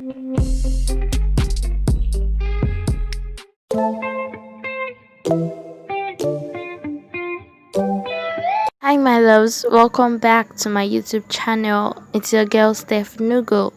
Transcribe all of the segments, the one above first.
Hi, my loves, welcome back to my YouTube channel. It's your girl Steph Nugo,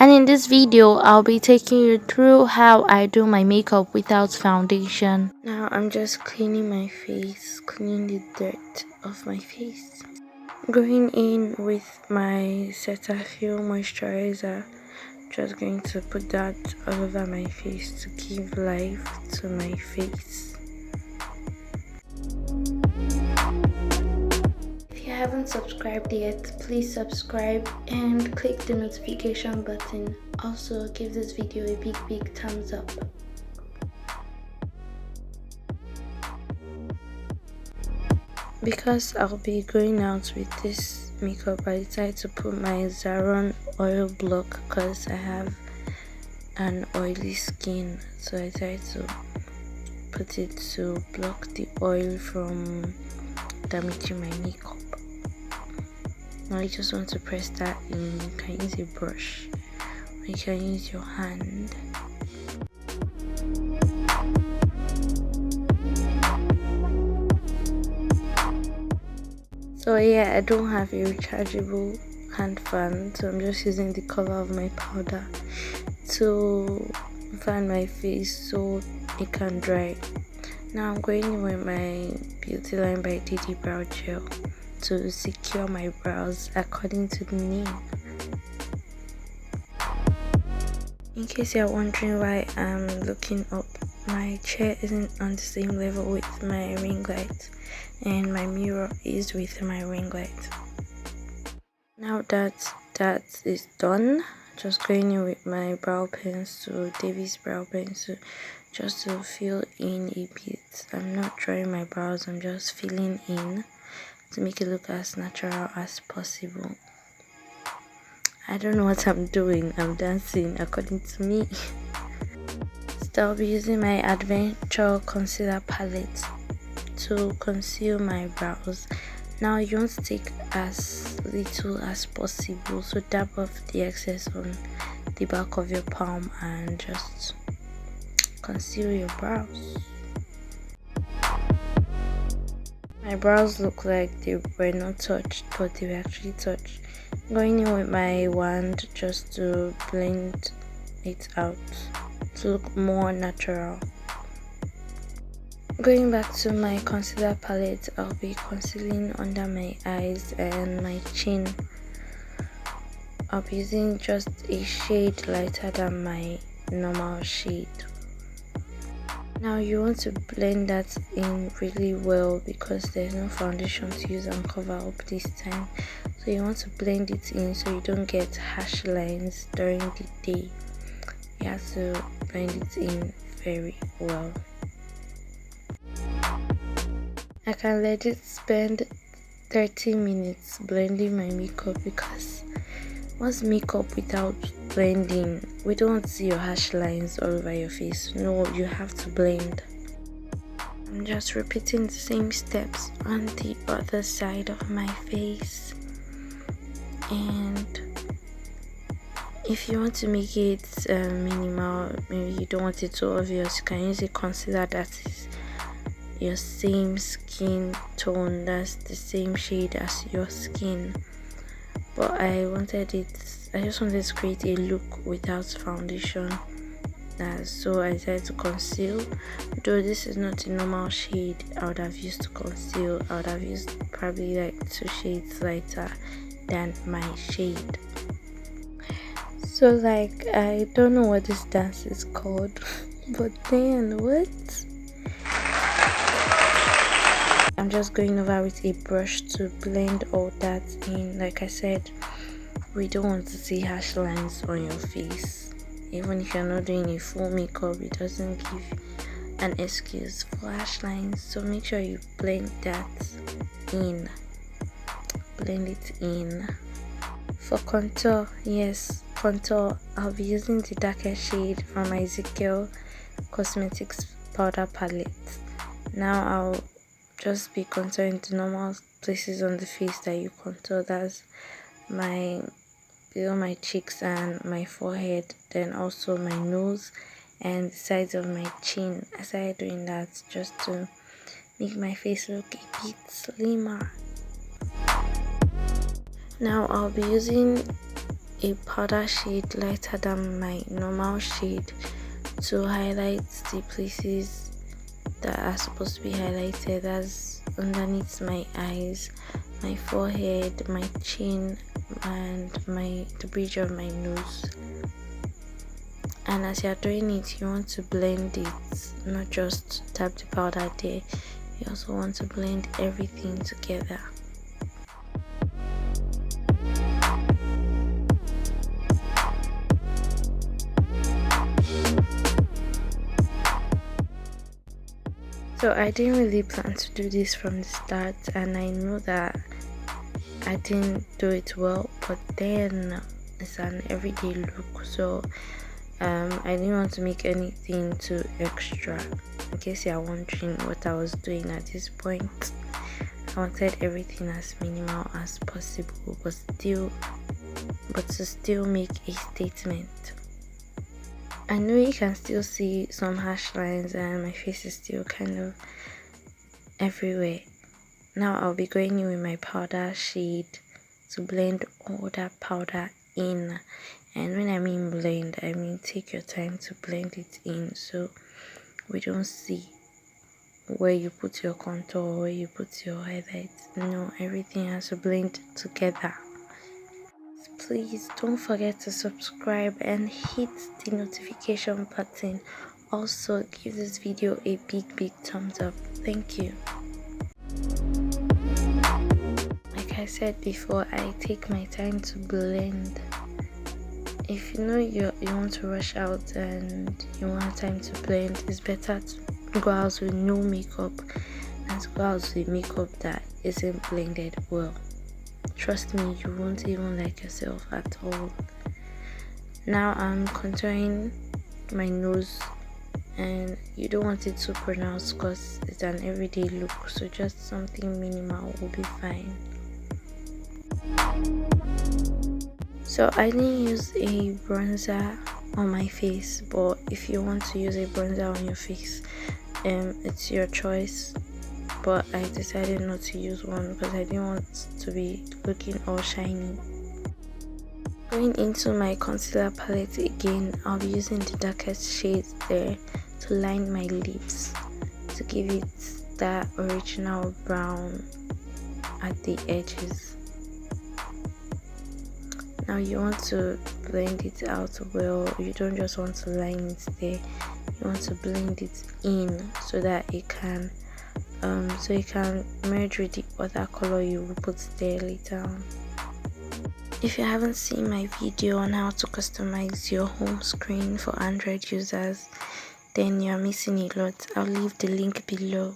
and in this video, I'll be taking you through how I do my makeup without foundation. Now, I'm just cleaning my face, cleaning the dirt off my face. Going in with my Cetaphil moisturizer, just going to put that all over my face to give life to my face. If you haven't subscribed yet, please subscribe and click the notification button. Also, give this video a big thumbs up. Because I'll be going out with this makeup, I decided to put my Zaron oil block because I have an oily skin, so I decided to put it to block the oil from damaging my makeup. Now you just want to press that in. You can use a brush or you can use your hand. So yeah, I don't have a rechargeable hand fan, so I'm just using the color of my powder to fan my face so it can dry. Now I'm going in with my Beauty Line by Didi Brow Gel to secure my brows according to the name. In case you're wondering why I'm looking up, my chair isn't on the same level with my ring light and my mirror is with my ring light. Now that is done, just going in with my brow pencil, Davis brow pencil, just to fill in a bit. I'm not drawing my brows, I'm just filling in to make it look as natural as possible. I don't know what I'm doing, I'm dancing according to me. So I'll be using my Adventure Concealer Palette to conceal my brows. Now you want to take as little as possible, so dab off the excess on the back of your palm and just conceal your brows. My brows look like they were not touched, but they were actually touched. Going in with my wand just to blend it out to look more natural. Going back to my concealer palette, I'll be concealing under my eyes and my chin. I'll be using just a shade lighter than my normal shade. Now you want to blend that in really well because there's no foundation to use and cover up this time. So you want to blend it in so you don't get harsh lines during the day. You have to blend it in very well. I can let it spend 30 minutes blending my makeup because what's makeup without blending? We don't want to see your harsh lines all over your face. No, you have to blend. I'm just repeating the same steps on the other side of my face. And if you want to make it minimal, maybe you don't want it too obvious, you can use a concealer that is your same skin tone, that's the same shade as your skin. But I just wanted to create a look without foundation, so I decided to conceal. Though this is not a normal shade I would have used to conceal, I would have used probably like 2 shades lighter than my shade. So like, I don't know what this dance is called, but then what? I'm just going over with a brush to blend all that in. Like I said, we don't want to see harsh lines on your face. Even if you're not doing a full makeup, it doesn't give an excuse for harsh lines. So make sure you blend that in. Blend it in. For contour, yes, contour, I'll be using the darker shade from my Ezekiel Cosmetics powder palette. Now I'll just be contouring the normal places on the face that you contour. That's my below my cheeks and my forehead, then also my nose and the sides of my chin. I started doing that just to make my face look a bit slimmer. Now I'll be using a powder shade lighter than my normal shade to highlight the places that are supposed to be highlighted, as underneath my eyes, my forehead, my chin, and the bridge of my nose. And as you're doing it, you want to blend it, not just tap the powder there. You also want to blend everything together. So I didn't really plan to do this from the start, and I know that I didn't do it well, but then it's an everyday look, so I didn't want to make anything too extra. In case you're wondering what I was doing at this point, I wanted everything as minimal as possible, but to still make a statement. I know you can still see some harsh lines and my face is still kind of everywhere. Now I'll be going in with my powder shade to blend all that powder in. And when I mean blend, I mean take your time to blend it in so we don't see where you put your contour or where you put your highlights. No, everything has to blend together. Please don't forget to subscribe and hit the notification button. Also give this video a big thumbs up. Thank you. Like I said before, I take my time to blend. If you know you want to rush out and you want time to blend, it's better to go out with no makeup than to go out with makeup that isn't blended well. Trust me, you won't even like yourself at all. Now I'm contouring my nose, and you don't want it too pronounced because it's an everyday look, so just something minimal will be fine. So I didn't use a bronzer on my face, but if you want to use a bronzer on your face, it's your choice. But I decided not to use one because I didn't want to be looking all shiny. Going into my concealer palette again, I'll be using the darkest shades there to line my lips to give it that original brown at the edges. Now you want to blend it out well. You don't just want to line it there. You want to blend it in so that it can merge with the other color you will put there later on. If you haven't seen my video on how to customize your home screen for Android users, then you're missing a lot. I'll leave the link below.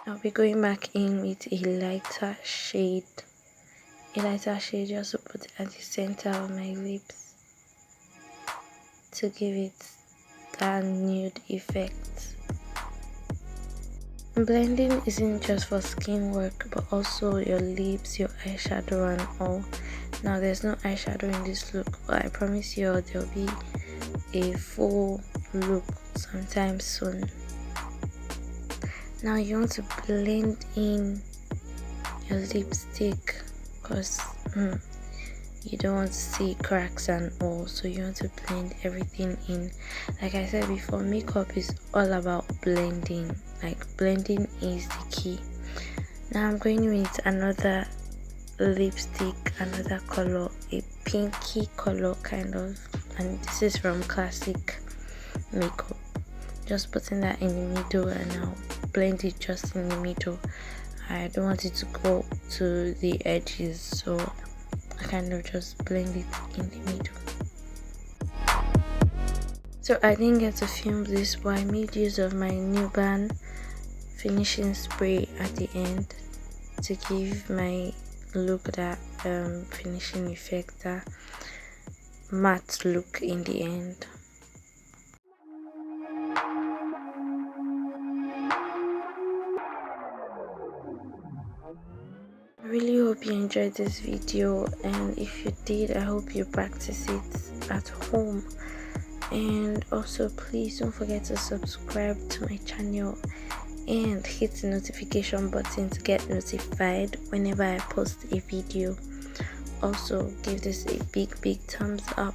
I'll be going back in with a lighter shade just to put at the center of my lips to give it that nude effect. Blending isn't just for skin work, but also your lips, your eyeshadow and all. Now there's no eyeshadow in this look, but I promise you there'll be a full look sometime soon. Now you want to blend in your lipstick because you don't want to see cracks and all, so you want to blend everything in. Like I said before, makeup is all about blending. Like blending is the key. Now I'm going with another lipstick, another color, a pinky color kind of, and this is from Classic Makeup. Just putting that in the middle and I'll blend it just in the middle. I don't want it to go to the edges, so I kind of just blend it in the middle. So I didn't get to film this, but I made use of my Nuban finishing spray at the end to give my look that finishing effect, that matte look in the end. I really hope hope you enjoyed this video, and if you did, I hope you practice it at home. And also, please don't forget to subscribe to my channel and hit the notification button to get notified whenever I post a video. Also, give this a big thumbs up.